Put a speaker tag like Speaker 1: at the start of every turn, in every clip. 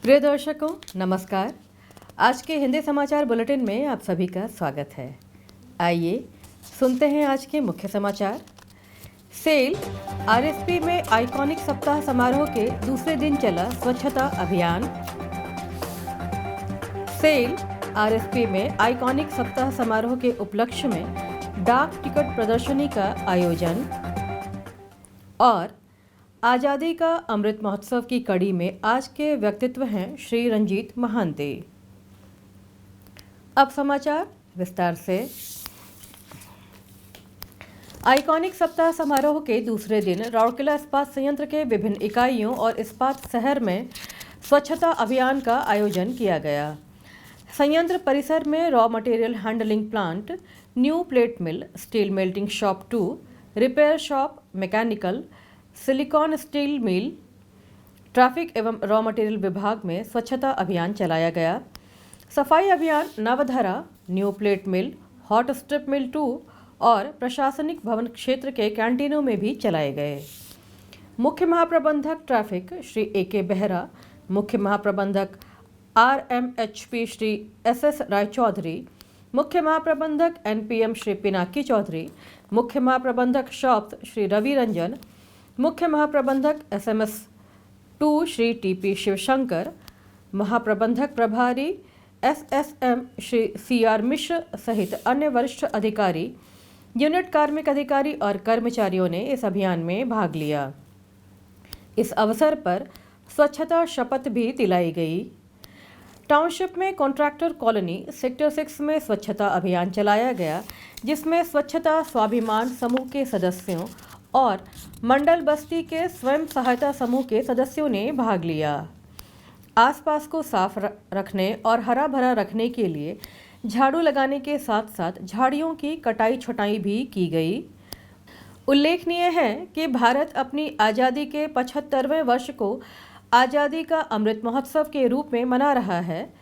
Speaker 1: प्रिय दर्शकों, नमस्कार। आज के हिंदी समाचार बुलेटिन में आप सभी का स्वागत है। आइए सुनते हैं आज के मुख्य समाचार। सेल आरएसपी में आइकॉनिक सप्ताह समारोह के दूसरे दिन चला स्वच्छता अभियान। सेल आरएसपी में आइकॉनिक सप्ताह समारोह के उपलक्ष्य में डाक टिकट प्रदर्शनी का आयोजन और आज़ादी का अमृत महोत्सव की कड़ी में आज के व्यक्तित्व हैं श्री रंजीत महांती। अब समाचार विस्तार से। आइकॉनिक सप्ताह समारोह के दूसरे दिन राउरकेला इस्पात संयंत्र के विभिन्न इकाइयों और इस्पात शहर में स्वच्छता अभियान का आयोजन किया गया। संयंत्र परिसर में raw material handling plant, new plate mill, steel melting shop 2, repair shop, mechanical, silicon steel mill, traffic एवं रॉ मटेरियल विभाग में स्वच्छता अभियान चलाया गया। सफाई अभियान नवधरा, new plate mill, hot strip mill 2 और प्रशासनिक भवन क्षेत्र के कैंटीनों में भी चलाए गए। मुख्य महाप्रबंधक ट्रैफिक श्री ए.के. बेहरा, मुख्य महाप्रबंधक RMHP श्री SS राय चौधरी, मुख्य महाप्रबंधक NPM श्री पिनाकी चौधरी, मुख्य महाप्रबंधक शॉप्स श्री रवि रंजन, मुख्य महाप्रबंधक SMS 2 श्री TP शिवशंकर, महाप्रबंधक प्रभारी SSM श्री CR मिश्र सहित अन्य वरिष्ठ अधिकारी, यूनिट कार्मिक अधिकारी और कर्मचारियों ने इस अभियान में भाग लिया। इस अवसर पर स्वच्छता शपथ भी दिलाई गई। टाउनशिप में कॉन्ट्रैक्टर कॉलोनी सेक्टर 6 में स्वच्छता अभियान चलाया गया, जिसमें स्वच्छता स्वाभिमान समूह के सदस्यों और मंडल बस्ती के स्वयं सहायता समूह के सदस्यों ने भाग लिया। आसपास को साफ रखने और हरा भरा रखने के लिए झाड़ू लगाने के साथ साथ झाड़ियों की कटाई छटाई भी की गई। उल्लेखनीय है कि भारत अपनी आज़ादी के 75वें वर्ष को आज़ादी का अमृत महोत्सव के रूप में मना रहा है।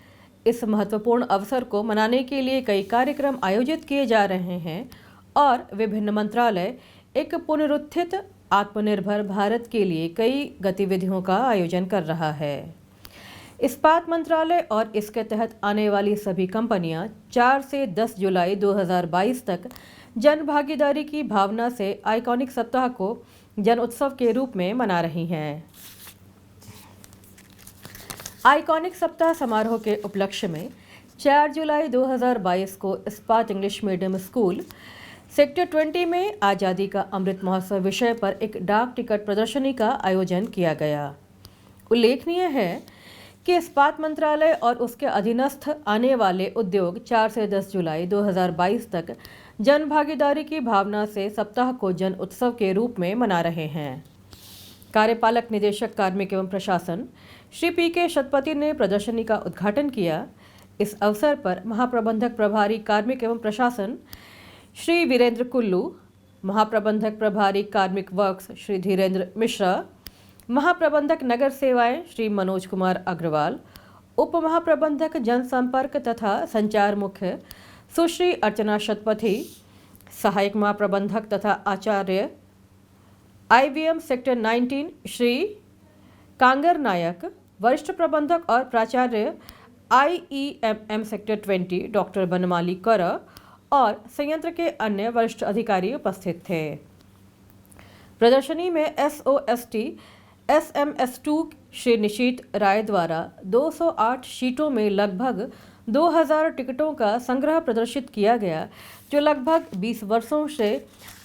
Speaker 1: इस महत्वपूर्ण अवसर को मनाने के लिए कई कार्यक्रम आयोजित किए जा रहे हैं और विभिन्न मंत्रालय एक पुनरुत्थित आत्मनिर्भर भारत के लिए कई गतिविधियों का आयोजन कर रहा है। इस्पात मंत्रालय और इसके तहत आने वाली सभी कंपनियां 4 से 10 जुलाई 2022 तक जन भागीदारी की भावना से आइकॉनिक सप्ताह को जन उत्सव के रूप में मना रही हैं। आइकॉनिक सप्ताह समारोह के उपलक्ष्य में 4 जुलाई 2022 को इस्पात इंग्लिश मीडियम स्कूल सेक्टर 20 में आज़ादी का अमृत महोत्सव विषय पर एक डाक टिकट प्रदर्शनी का आयोजन किया गया। उल्लेखनीय है कि इस्पात मंत्रालय और उसके अधीनस्थ आने वाले उद्योग 4 से 10 जुलाई 2022 तक जन भागीदारी की भावना से सप्ताह को जन उत्सव के रूप में मना रहे हैं। कार्यपालक निदेशक कार्मिक एवं प्रशासन श्री PK शतपति ने प्रदर्शनी का उद्घाटन किया। इस अवसर पर महाप्रबंधक प्रभारी कार्मिक एवं प्रशासन श्री वीरेंद्र कुल्लू, महाप्रबंधक प्रभारी कार्मिक वर्क्स श्री धीरेन्द्र मिश्रा, महाप्रबंधक नगर सेवाएं श्री मनोज कुमार अग्रवाल, उप महाप्रबंधक जनसंपर्क तथा संचार मुख्य सुश्री अर्चना शतपथी, सहायक महाप्रबंधक तथा आचार्य IVM सेक्टर 19 श्री कांगर नायक, वरिष्ठ प्रबंधक और प्राचार्य IEMM सेक्टर 20 डॉक्टर बनमाली कर और संयंत्र के अन्य वरिष्ठ अधिकारी उपस्थित थे। प्रदर्शनी में SOST SMS2 श्री निशीत राय द्वारा 208 शीटों में लगभग 2000 टिकटों का संग्रह प्रदर्शित किया गया, जो लगभग 20 वर्षों से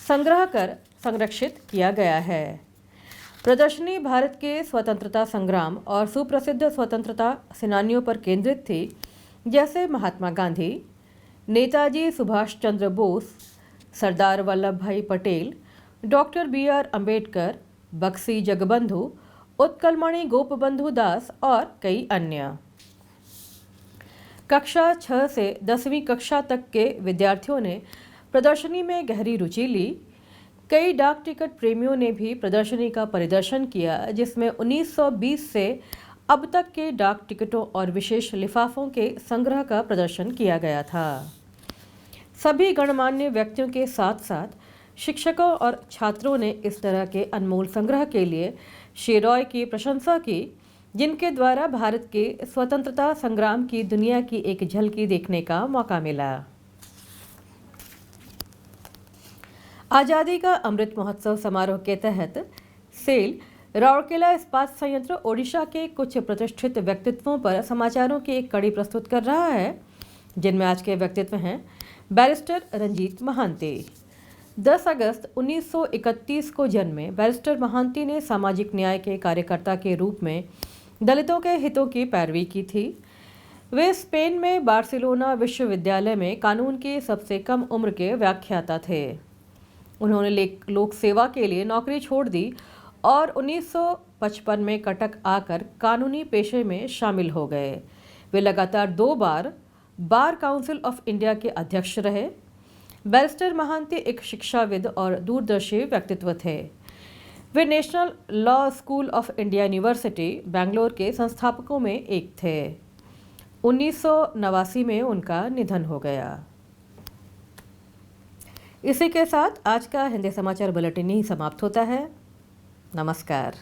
Speaker 1: संग्रह कर संरक्षित किया गया है। प्रदर्शनी भारत के स्वतंत्रता संग्राम और सुप्रसिद्ध स्वतंत्रता सेनानियों पर केंद्रित थी, जैसे महात्मा गांधी, नेताजी सुभाष चंद्र बोस, सरदार वल्लभ भाई पटेल, डॉक्टर BR अम्बेडकर, बक्सी जगबंधु, उत्कलमणि गोपबंधु दास और कई अन्य। कक्षा 6 से 10वीं कक्षा तक के विद्यार्थियों ने प्रदर्शनी में गहरी रुचि ली। कई डाक टिकट प्रेमियों ने भी प्रदर्शनी का परिदर्शन किया, जिसमें 1920 से अब तक के डाक टिकटों और विशेष लिफाफों के संग्रह का प्रदर्शन किया गया था। सभी गणमान्य व्यक्तियों के साथ साथ शिक्षकों और छात्रों ने इस तरह के अनमोल संग्रह के लिए श्री रॉय की प्रशंसा की, जिनके द्वारा भारत के स्वतंत्रता संग्राम की दुनिया की एक झलकी देखने का मौका मिला। आज़ादी का अमृत महोत्सव समारोह के तहत सेल राउरकेला इस्पात संयंत्र ओडिशा के कुछ प्रतिष्ठित व्यक्तित्वों पर समाचारों की एक कड़ी प्रस्तुत कर रहा है, जिनमें आज के व्यक्तित्व हैं बैरिस्टर रंजीत महांती। 10 अगस्त 1931 को जन्मे बैरिस्टर महांती ने सामाजिक न्याय के कार्यकर्ता के रूप में दलितों के हितों की पैरवी की थी। वे स्पेन में बार्सिलोना विश्वविद्यालय में कानून की सबसे कम उम्र के व्याख्याता थे। उन्होंने लोक सेवा के लिए नौकरी छोड़ दी और 1955 में कटक आकर कानूनी पेशे में शामिल हो गए। वे लगातार 2 बार बार काउंसिल ऑफ इंडिया के अध्यक्ष रहे। बैरिस्टर महांती एक शिक्षाविद और दूरदर्शी व्यक्तित्व थे। वे national law school of India university Bangalore के संस्थापकों में एक थे। 1989 में उनका निधन हो गया। इसी के साथ आज का हिंदी समाचार बुलेटिन ही समाप्त होता है। नमस्कार।